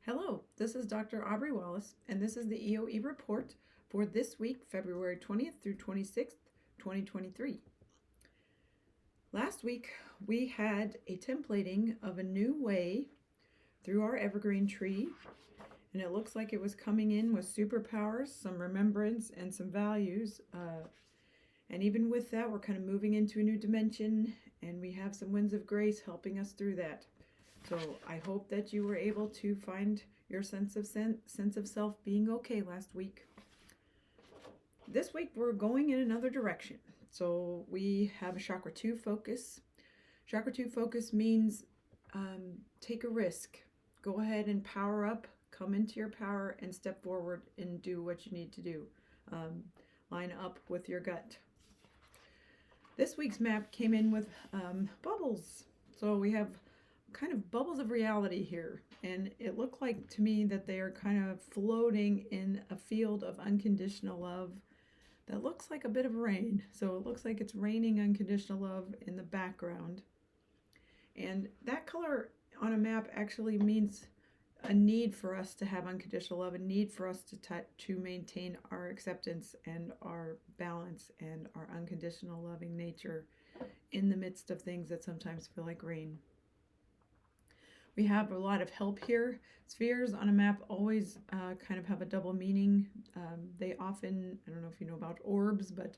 Hello, this is Dr. Aubrey Wallace, and this is the EOE report for this week, February 20th through 26th, 2023. Last week, we had a templating of a new way through our evergreen tree, and it looks like it was coming in with superpowers, some remembrance, and some values. And even with that, we're kind of moving into a new dimension, and we have some winds of grace helping us through that. So I hope that you were able to find your sense of self being okay last week. This week we're going in another direction. So we have a Chakra 2 focus. Chakra 2 focus means take a risk. Go ahead and power up, come into your power, and step forward and do what you need to do. Line up with your gut. This week's map came in with bubbles. So we have kind of bubbles of reality here, and it looked like to me that they are kind of floating in a field of unconditional love that looks like a bit of rain. So it looks like it's raining unconditional love in the background, and that color on a map actually means a need for us to have unconditional love, a need for us to maintain our acceptance and our balance and our unconditional loving nature in the midst of things that sometimes feel like rain. We have a lot of help here. Spheres on a map always kind of have a double meaning. They often, I don't know if you know about orbs, but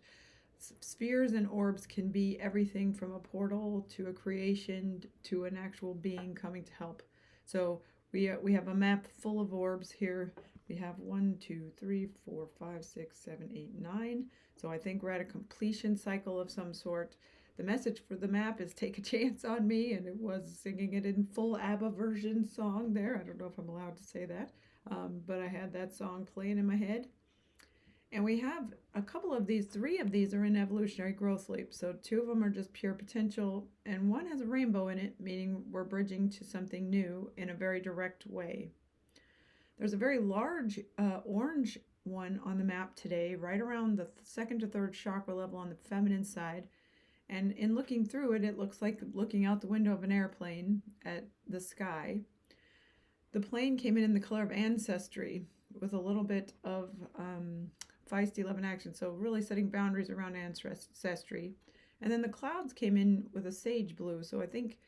spheres and orbs can be everything from a portal to a creation to an actual being coming to help. So we have a map full of orbs here. We have 1, 2, 3, 4, 5, 6, 7, 8, 9. So I think we're at a completion cycle of some sort. The message for the map is take a chance on me, and it was singing it in full ABBA version song there. I don't know if I'm allowed to say that, but I had that song playing in my head. And we have a couple of these, 3 of these are in evolutionary growth leap. So 2 of them are just pure potential, and 1 has a rainbow in it, meaning we're bridging to something new in a very direct way. There's a very large orange one on the map today, right around the 2nd to 3rd chakra level on the feminine side. And in looking through it, it looks like looking out the window of an airplane at the sky. The plane came in the color of ancestry with a little bit of feisty love and action. So really setting boundaries around ancestry. And then the clouds came in with a sage blue. So I think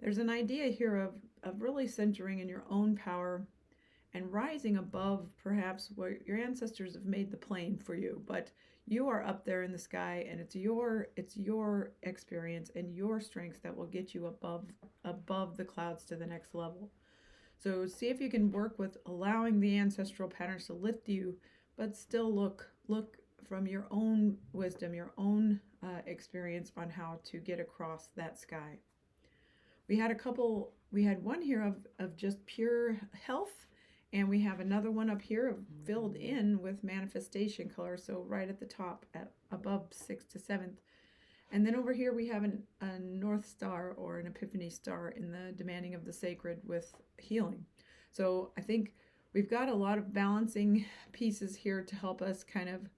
there's an idea here of really centering in your own power and rising above perhaps where your ancestors have made the plane for you, but you are up there in the sky, and it's your experience and your strengths that will get you above the clouds to the next level. So see if you can work with allowing the ancestral patterns to lift you, but still look from your own wisdom, your own experience on how to get across that sky. We had one here of just pure health. And we have another one up here filled in with manifestation color, so right at the top, at above 6th to 7th. And then over here we have a North Star or an Epiphany star in the demanding of the sacred with healing. So I think we've got a lot of balancing pieces here to help us kind of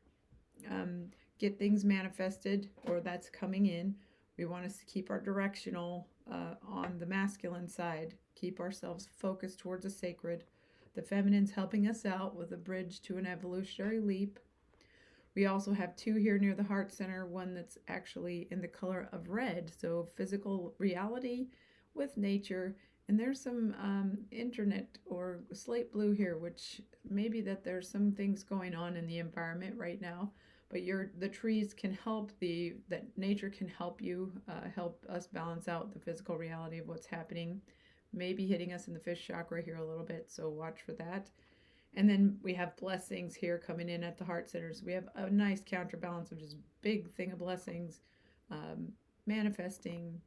get things manifested, or that's coming in. We want us to keep our directional on the masculine side, keep ourselves focused towards the sacred. The feminine's helping us out with a bridge to an evolutionary leap. We also have 2 here near the heart center, one that's actually in the color of red, so physical reality with nature. And there's some internet or slate blue here, which maybe that there's some things going on in the environment right now, but the trees can help, that nature can help you, help us balance out the physical reality of what's happening. Maybe hitting us in the fish chakra here a little bit, so watch for that. And then we have blessings here coming in at the heart centers. We have a nice counterbalance of just big thing of blessings, manifesting,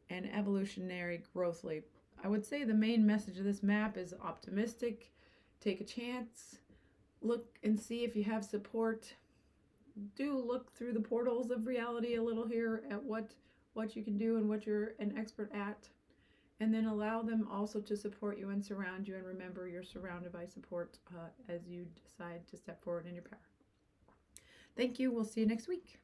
and evolutionary growth leap. I would say the main message of this map is optimistic, take a chance, look and see if you have support. Do look through the portals of reality a little here at what you can do and what you're an expert at. And then allow them also to support you and surround you. And remember, you're surrounded by support as you decide to step forward in your power. Thank you. We'll see you next week.